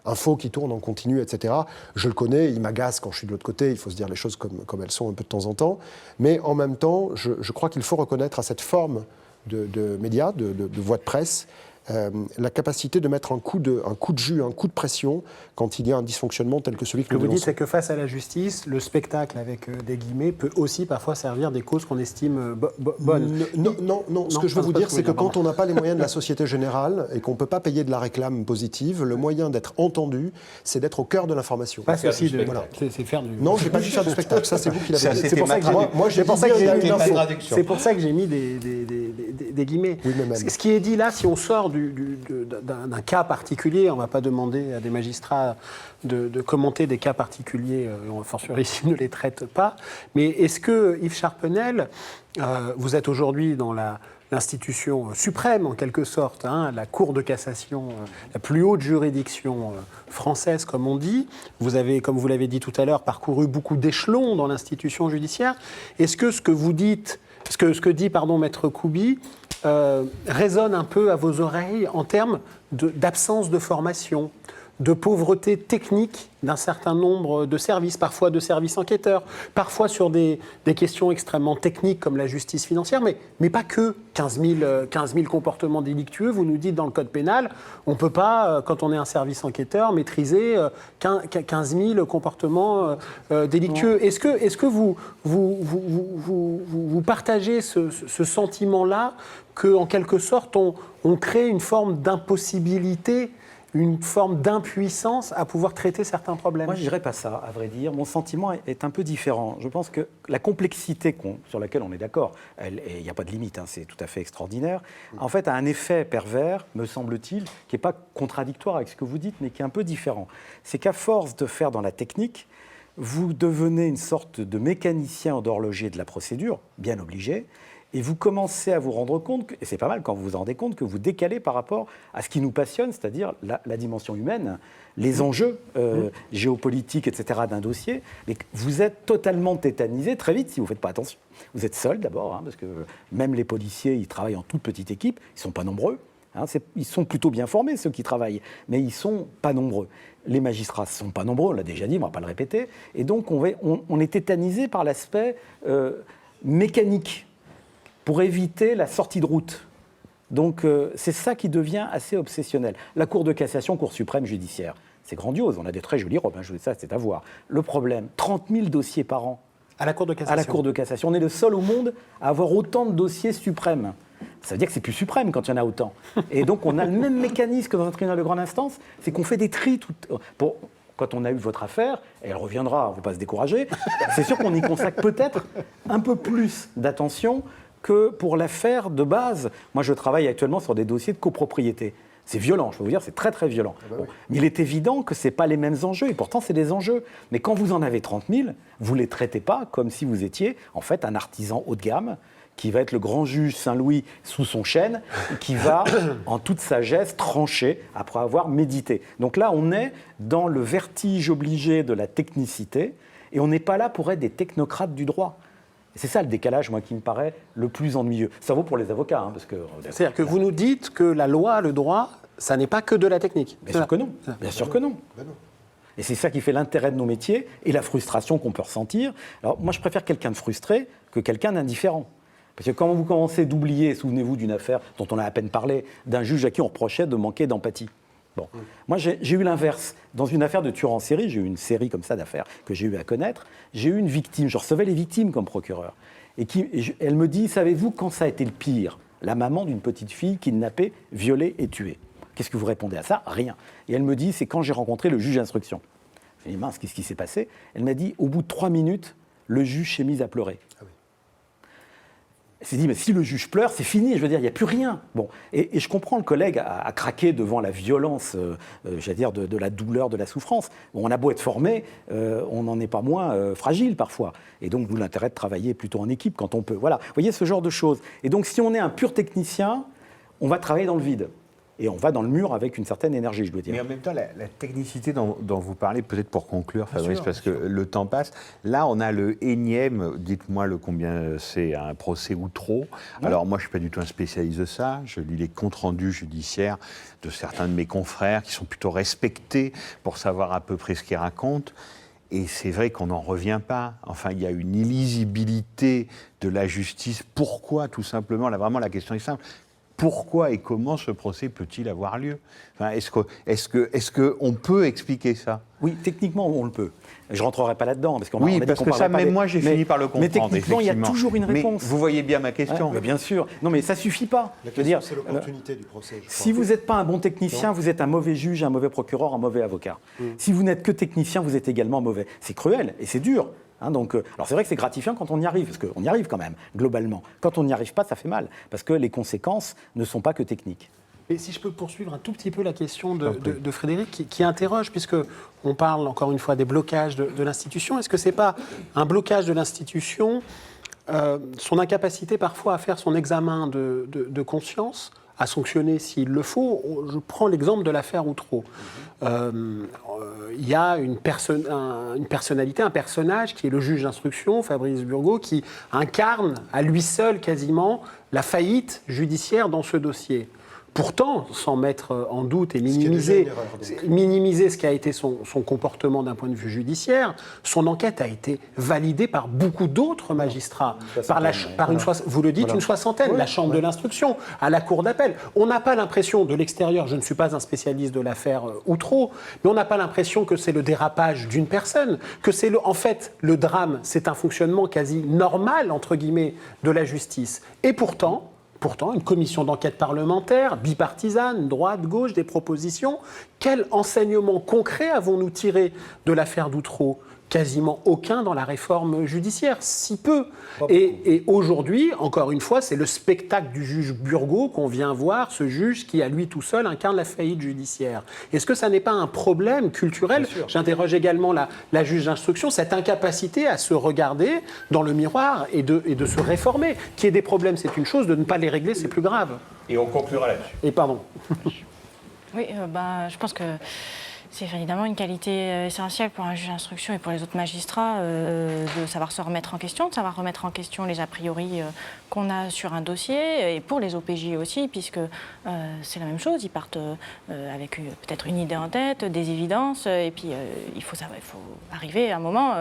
info qui tourne en continu, etc., je le connais, il m'agace quand je suis de l'autre côté, il faut se dire les choses comme elles sont un peu de temps en temps, mais en même temps, je crois qu'il faut reconnaître à cette forme de médias, de voix de presse, la capacité de mettre un coup de jus, un coup de pression quand il y a un dysfonctionnement tel que celui que Ce que nous vous dites, dénonçons. c'est que face à la justice, le spectacle, avec des guillemets, peut aussi parfois servir des causes qu'on estime bonnes. Non. Ce que je veux vous dire, c'est que quand on n'a pas les moyens de la Société Générale et qu'on ne peut pas payer de la réclame positive, le moyen d'être entendu, c'est d'être au cœur de l'information. Pas ceci de... Voilà, c'est faire du... Non, je n'ai pas dit faire du spectacle, ça c'est vous qui l'avez dit. C'est pour ça que j'ai Moi, j'ai dit il y a une info. C'est pour ça que j'ai mis des guillemets. Oui, mais même. Ce qui est dit là, si on sort d'un cas particulier, on ne va pas demander à des magistrats de commenter des cas particuliers, a fortiori s'ils ne les traitent pas, mais est-ce que, Yves Charpenel, vous êtes aujourd'hui dans l'institution suprême, en quelque sorte, hein, la Cour de cassation, la plus haute juridiction française, comme on dit. Vous avez, comme vous l'avez dit tout à l'heure, parcouru beaucoup d'échelons dans l'institution judiciaire. Est-ce que ce que vous dites, ce que dit Maître Couby, résonne un peu à vos oreilles en termes d'absence de formation, de pauvreté technique d'un certain nombre de services, parfois de services enquêteurs, parfois sur des questions extrêmement techniques comme la justice financière, mais pas que. 15 000 comportements délictueux, vous nous dites dans le code pénal, on ne peut pas, quand on est un service enquêteur, maîtriser 15 000 comportements délictueux. Est-ce que vous partagez ce sentiment-là qu'en quelque sorte, on crée une forme d'impossibilité, une forme d'impuissance à pouvoir traiter certains problèmes? Moi, je ne dirais pas ça, à vrai dire. Mon sentiment est un peu différent. Je pense que la complexité sur laquelle on est d'accord, il n'y a pas de limite, hein, c'est tout à fait extraordinaire, en fait, a un effet pervers, me semble-t-il, qui n'est pas contradictoire avec ce que vous dites, mais qui est un peu différent. C'est qu'à force de faire dans la technique, vous devenez une sorte de mécanicien d'horloger de la procédure, bien obligé, et vous commencez à vous rendre compte, et c'est pas mal quand vous vous rendez compte, que vous décalez par rapport à ce qui nous passionne, c'est-à-dire la dimension humaine, les enjeux géopolitiques, etc. d'un dossier, mais vous êtes totalement tétanisé très vite si vous ne faites pas attention. Vous êtes seul d'abord, hein, parce que même les policiers, ils travaillent en toute petite équipe, ils ne sont pas nombreux. Hein, ils sont plutôt bien formés, ceux qui travaillent, mais ils ne sont pas nombreux. Les magistrats ne sont pas nombreux, on l'a déjà dit, on ne va pas le répéter, et donc on est tétanisé par l'aspect mécanique, pour éviter la sortie de route. Donc c'est ça qui devient assez obsessionnel. La Cour de cassation, Cour suprême judiciaire, c'est grandiose, on a des très jolis robes, ça c'est à voir. Le problème, 30 000 dossiers par an. À la Cour de cassation. À la Cour de cassation. On est le seul au monde à avoir autant de dossiers suprêmes. Ça veut dire que c'est plus suprême quand il y en a autant. Et donc on a le même mécanisme que dans un tribunal de grande instance, c'est qu'on fait des tris. Quand on a eu votre affaire, et elle reviendra, il ne faut pas se décourager, c'est sûr qu'on y consacre peut-être un peu plus d'attention que pour l'affaire de base. Moi, je travaille actuellement sur des dossiers de copropriété. C'est violent, je peux vous dire, c'est très très violent. Bon. Mais il est évident que ce n'est pas les mêmes enjeux, et pourtant c'est des enjeux. Mais quand vous en avez 30 000, vous ne les traitez pas comme si vous étiez en fait un artisan haut de gamme qui va être le grand juge Saint-Louis sous son chêne, et qui va, en toute sagesse, trancher après avoir médité. Donc là, on est dans le vertige obligé de la technicité, et on n'est pas là pour être des technocrates du droit. C'est ça le décalage, moi, qui me paraît le plus ennuyeux. Ça vaut pour les avocats, hein, parce que... C'est-à-dire que vous nous dites que la loi, le droit, ça n'est pas que de la technique. Bien sûr que non. Bien sûr que non. Et c'est ça qui fait l'intérêt de nos métiers et la frustration qu'on peut ressentir. Alors, moi, je préfère quelqu'un de frustré que quelqu'un d'indifférent. Parce que quand vous commencez d'oublier, souvenez-vous d'une affaire dont on a à peine parlé, d'un juge à qui on reprochait de manquer d'empathie. Bon. Moi, j'ai eu l'inverse. Dans une affaire de tueur en série, j'ai eu une série comme ça d'affaires que j'ai eu à connaître, j'ai eu une victime. Je recevais les victimes comme procureur. Elle me dit, savez-vous quand ça a été le pire? La maman d'une petite fille kidnappée, violée et tuée. Qu'est-ce que vous répondez à ça? Rien. Et elle me dit, c'est quand j'ai rencontré le juge d'instruction. Je lui ai dit, mince, qu'est-ce qui s'est passé? Elle m'a dit, au bout de 3 minutes, le juge s'est mis à pleurer. Ah oui. Elle s'est dit, mais si le juge pleure, c'est fini, je veux dire, il n'y a plus rien. Bon. Et je comprends le collègue à craquer devant la violence, j'allais dire, de la douleur, de la souffrance. Bon, on a beau être formé, on n'en est pas moins fragile parfois. Et donc, d'où l'intérêt de travailler plutôt en équipe quand on peut. Voilà, vous voyez ce genre de choses. Et donc, si on est un pur technicien, on va travailler dans le vide. Et on va dans le mur avec une certaine énergie, je dois dire. Mais en même temps, la technicité dont vous parlez, peut-être pour conclure, Fabrice, parce que le temps passe, là, on a le énième, dites-moi combien c'est un procès ou trop. Ouais. Alors, moi, je ne suis pas du tout un spécialiste de ça. Je lis les comptes rendus judiciaires de certains de mes confrères qui sont plutôt respectés pour savoir à peu près ce qu'ils racontent. Et c'est vrai qu'on n'en revient pas. Enfin, il y a une illisibilité de la justice. Pourquoi, tout simplement? Là, vraiment, la question est simple. pourquoi et comment ce procès peut-il avoir lieu? Enfin, est-ce qu'on peut expliquer ça? Oui, techniquement, on le peut. Je ne rentrerai pas là-dedans. Parce qu'on Oui, on a dit parce qu'on que ça, parlerait pas même des- moi, j'ai fini par le comprendre. Mais techniquement, il y a effectivement. toujours une réponse. Mais vous voyez bien ma question. Ouais, bien sûr. Non, mais ça ne suffit pas. La Je veux dire, question, c'est l'opportunité du procès. je si crois. vous n'êtes pas un bon technicien, vous êtes un mauvais juge, un mauvais procureur, un mauvais avocat. Si vous n'êtes que technicien, vous êtes également mauvais. C'est cruel et c'est dur. Donc, alors c'est vrai que c'est gratifiant quand on y arrive, parce qu'on y arrive quand même, globalement. Quand on n'y arrive pas, ça fait mal, parce que les conséquences ne sont pas que techniques. Et si je peux poursuivre un tout petit peu la question de Frédéric, qui interroge, puisque on parle encore une fois des blocages de l'institution, est-ce que c'est pas un blocage de l'institution, son incapacité parfois à faire son examen de conscience, à sanctionner s'il le faut? Je prends l'exemple de l'affaire Outreau. Il y a une personnalité, un personnage qui est le juge d'instruction, Fabrice Burgot, qui incarne à lui seul quasiment la faillite judiciaire dans ce dossier. Pourtant, sans mettre en doute et qui est déjà une erreur, minimiser ce qui a été son comportement d'un point de vue judiciaire, son enquête a été validée par beaucoup d'autres magistrats. Vous le dites, une soixantaine, la Chambre de l'instruction, à la Cour d'appel. On n'a pas l'impression, de l'extérieur, je ne suis pas un spécialiste de l'affaire Outreau, mais on n'a pas l'impression que c'est le dérapage d'une personne, que c'est en fait, le drame, c'est un fonctionnement quasi normal, entre guillemets, de la justice. Et pourtant, une commission d'enquête parlementaire, bipartisane, droite, gauche, des propositions. Quel enseignement concret avons-nous tiré de l'affaire d'Outreau? Quasiment aucun dans la réforme judiciaire, si peu. Et aujourd'hui, encore une fois, c'est le spectacle du juge Burgot qu'on vient voir, ce juge qui, à lui tout seul, incarne la faillite judiciaire. Est-ce que ça n'est pas un problème culturel? J'interroge également la juge d'instruction, cette incapacité à se regarder dans le miroir et de se réformer. Qu'il y ait des problèmes, c'est une chose, de ne pas les régler, c'est plus grave. Et on conclura là-dessus. Et pardon. Oui, je pense que c'est évidemment une qualité essentielle pour un juge d'instruction et pour les autres magistrats de savoir se remettre en question, de savoir remettre en question les a priori qu'on a sur un dossier, et pour les OPJ aussi, puisque c'est la même chose, ils partent avec peut-être une idée en tête, des évidences, et puis il faut arriver à un moment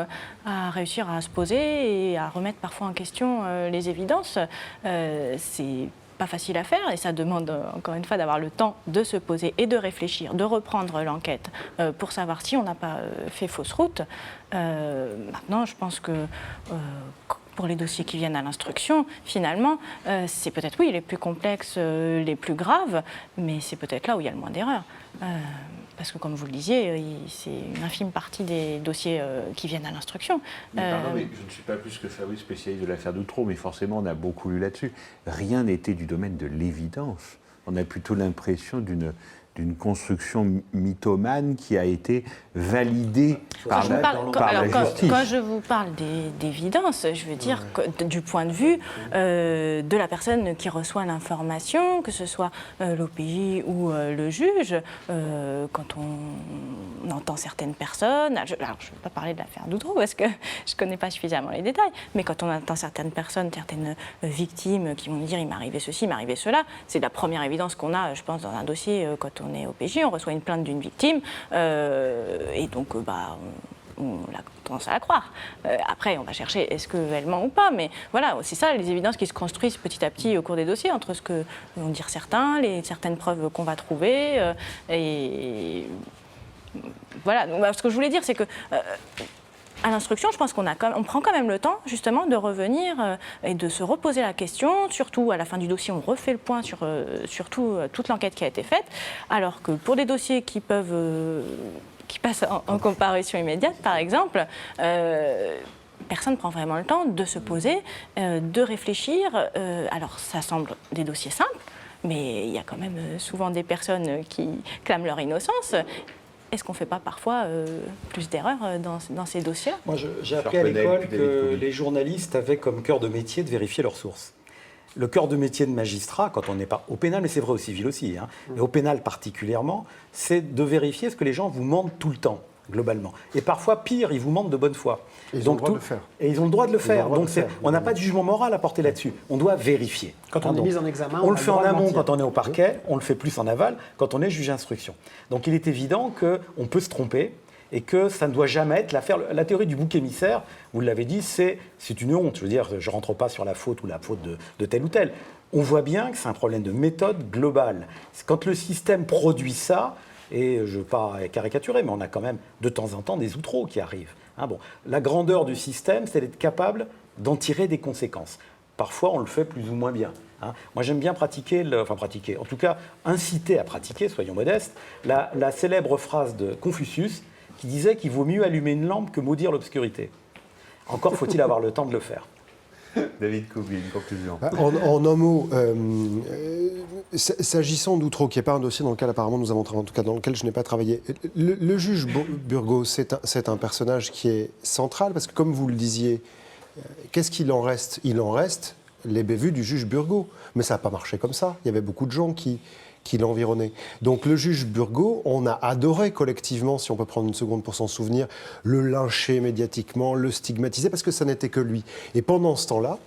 à réussir à se poser et à remettre parfois en question les évidences. C'est pas facile à faire, et ça demande encore une fois d'avoir le temps de se poser et de réfléchir, de reprendre l'enquête pour savoir si on n'a pas fait fausse route. Maintenant, je pense que pour les dossiers qui viennent à l'instruction, finalement, c'est peut-être, oui, les plus complexes, les plus graves, mais c'est peut-être là où il y a le moins d'erreurs. Parce que, comme vous le disiez, c'est une infime partie des dossiers qui viennent à l'instruction. Pardon, mais je ne suis pas plus que Fabrice, spécialiste de l'affaire d'Outreau, mais forcément, on a beaucoup lu là-dessus. Rien n'était du domaine de l'évidence. On a plutôt l'impression d'une construction mythomane qui a été validée par la justice. Quand je vous parle d'évidence, je veux dire que, du point de vue de la personne qui reçoit l'information, que ce soit l'OPJ ou le juge, quand on entend certaines personnes, alors je ne vais pas parler de l'affaire d'Outreau parce que je ne connais pas suffisamment les détails, mais quand on entend certaines personnes, certaines victimes qui vont nous dire il m'est arrivé ceci, il m'est arrivé cela, c'est la première évidence qu'on a, je pense, dans un dossier quand on est OPJ, on reçoit une plainte d'une victime, et donc on a tendance à la croire. Après, on va chercher est-ce qu'elle ment ou pas, mais voilà, c'est ça, les évidences qui se construisent petit à petit au cours des dossiers, entre ce que vont dire certains, certaines preuves qu'on va trouver, et voilà. Donc, ce que je voulais dire, c'est que à l'instruction, je pense qu'on prend quand même le temps, justement, de revenir et de se reposer la question. Surtout, à la fin du dossier, on refait le point sur toute l'enquête qui a été faite. Alors que pour des dossiers qui passent en comparution immédiate, par exemple, personne ne prend vraiment le temps de se poser, de réfléchir. Alors, ça semble des dossiers simples, mais il y a quand même souvent des personnes qui clament leur innocence. Est-ce qu'on ne fait pas parfois plus d'erreurs dans ces dossiers-là? Moi, j'ai appris à l'école que les journalistes avaient comme cœur de métier de vérifier leurs sources. Le cœur de métier de magistrat, quand on n'est pas au pénal, mais c'est vrai au civil aussi, mais au pénal particulièrement, c'est de vérifier ce que les gens vous mentent tout le temps, globalement. Et parfois, pire, ils vous mentent de bonne foi. Ils ont le droit de le faire. Et ils ont le droit de le faire. Donc, on n'a pas de jugement moral à porter là-dessus. On doit vérifier. Quand on est mis en examen, on le fait en amont quand on est au parquet, on le fait plus en aval quand on est juge d'instruction. Donc il est évident qu'on peut se tromper et que ça ne doit jamais être l'affaire. La théorie du bouc émissaire, vous l'avez dit, c'est une honte. Je veux dire, je ne rentre pas sur la faute ou la faute de tel ou tel. On voit bien que c'est un problème de méthode globale. Quand le système produit ça, et je ne veux pas caricaturer, mais on a quand même de temps en temps des outreaux qui arrivent. Hein, bon. La grandeur du système, c'est d'être capable d'en tirer des conséquences. Parfois, on le fait plus ou moins bien. Hein. Moi, j'aime bien en tout cas, inciter à pratiquer, soyons modestes, la célèbre phrase de Confucius qui disait qu'il vaut mieux allumer une lampe que maudire l'obscurité. Encore faut-il avoir le temps de le faire. David Koubi, une conclusion. En un mot, s'agissant d'Outreau, qui n'est pas un dossier dans lequel apparemment nous avons travaillé, en tout cas dans lequel je n'ai pas travaillé, le juge Burgos, c'est un personnage qui est central, parce que comme vous le disiez, qu'est-ce qu'il en reste? Il en reste les bévues du juge Burgos. Mais ça n'a pas marché comme ça. Il y avait beaucoup de gens qui l'environnaient. Donc le juge Burgos, on a adoré collectivement, si on peut prendre une seconde pour s'en souvenir, le lyncher médiatiquement, le stigmatiser, parce que ça n'était que lui. Et pendant ce temps-là,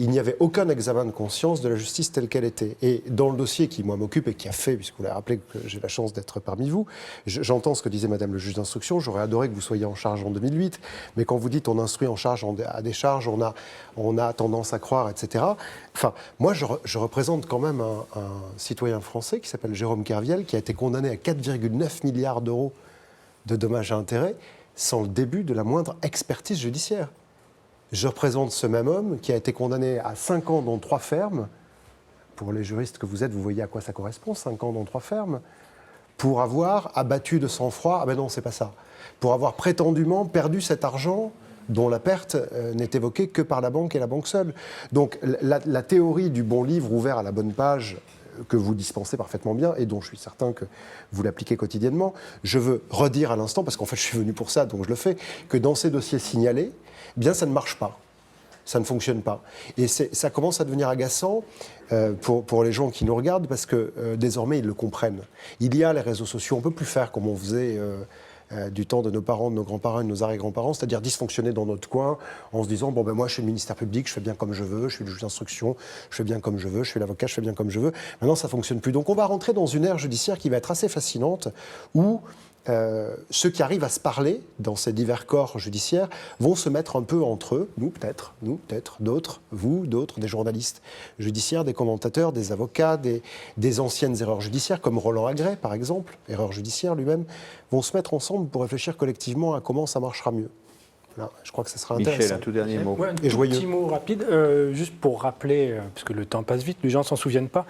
il n'y avait aucun examen de conscience de la justice telle qu'elle était. Et dans le dossier qui, moi, m'occupe et qui a fait, puisque vous l'avez rappelé que j'ai la chance d'être parmi vous, j'entends ce que disait Madame le juge d'instruction, j'aurais adoré que vous soyez en charge en 2008, mais quand vous dites on instruit en charge à décharge, on a tendance à croire, etc. Enfin, moi, je représente quand même un citoyen français qui s'appelle Jérôme Kerviel, qui a été condamné à 4,9 milliards d'euros de dommages à intérêts sans le début de la moindre expertise judiciaire. Je représente ce même homme qui a été condamné à 5 ans dans 3 fermes. Pour les juristes que vous êtes, vous voyez à quoi ça correspond, 5 ans dans 3 fermes. Pour avoir abattu de sang-froid, ah ben non, c'est pas ça. Pour avoir prétendument perdu cet argent dont la perte n'est évoquée que par la banque et la banque seule. Donc la théorie du bon livre ouvert à la bonne page que vous dispensez parfaitement bien et dont je suis certain que vous l'appliquez quotidiennement, je veux redire à l'instant, parce qu'en fait je suis venu pour ça, donc je le fais, que dans ces dossiers signalés, eh bien ça ne marche pas, ça ne fonctionne pas. Et ça commence à devenir agaçant pour les gens qui nous regardent, parce que désormais ils le comprennent. Il y a les réseaux sociaux, on ne peut plus faire comme on faisait du temps de nos parents, de nos grands-parents et de nos arrière-grands-parents, c'est-à-dire dysfonctionner dans notre coin en se disant bon ben moi je suis le ministère public, je fais bien comme je veux, je suis le juge d'instruction, je fais bien comme je veux, je suis l'avocat, je fais bien comme je veux. Maintenant ça ne fonctionne plus. Donc on va rentrer dans une ère judiciaire qui va être assez fascinante où ceux qui arrivent à se parler dans ces divers corps judiciaires vont se mettre un peu entre eux, nous peut-être, d'autres, vous, d'autres, des journalistes judiciaires, des commentateurs, des avocats, des anciennes erreurs judiciaires, comme Roland Agré par exemple, erreur judiciaire lui-même, vont se mettre ensemble pour réfléchir collectivement à comment ça marchera mieux. Là, je crois que ça sera intéressant. Michel, un tout dernier mot. Ouais, un petit mot rapide, juste pour rappeler, parce que le temps passe vite, les gens ne s'en souviennent pas,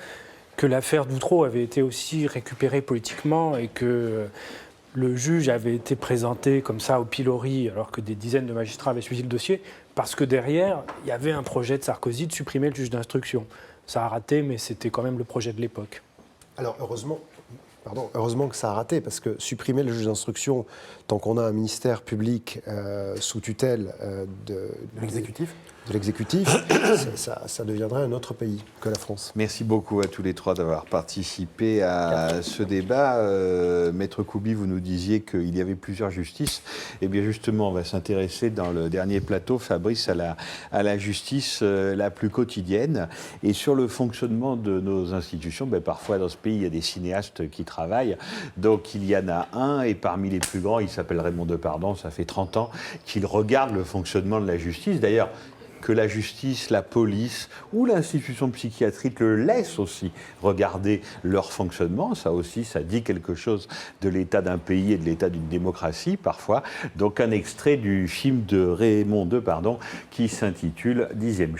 que l'affaire d'Outreau avait été aussi récupérée politiquement et que le juge avait été présenté comme ça au pilori, alors que des dizaines de magistrats avaient suivi le dossier, parce que derrière, il y avait un projet de Sarkozy de supprimer le juge d'instruction. Ça a raté, mais c'était quand même le projet de l'époque. Alors heureusement que ça a raté, parce que supprimer le juge d'instruction, tant qu'on a un ministère public sous tutelle de l'exécutif, ça deviendrait un autre pays que la France. Merci beaucoup à tous les trois d'avoir participé à ce débat. Maître Koubi, vous nous disiez qu'il y avait plusieurs justices. Eh bien justement, on va s'intéresser dans le dernier plateau, Fabrice, à la justice la plus quotidienne. Et sur le fonctionnement de nos institutions, parfois dans ce pays, il y a des cinéastes qui travaillent. Donc il y en a un, et parmi les plus grands, il s'appelle Raymond Depardon, ça fait 30 ans qu'il regarde le fonctionnement de la justice. D'ailleurs, que la justice, la police ou l'institution psychiatrique le laissent aussi regarder leur fonctionnement. Ça aussi, ça dit quelque chose de l'état d'un pays et de l'état d'une démocratie, parfois. Donc un extrait du film de Raymond Depardon qui s'intitule « 10e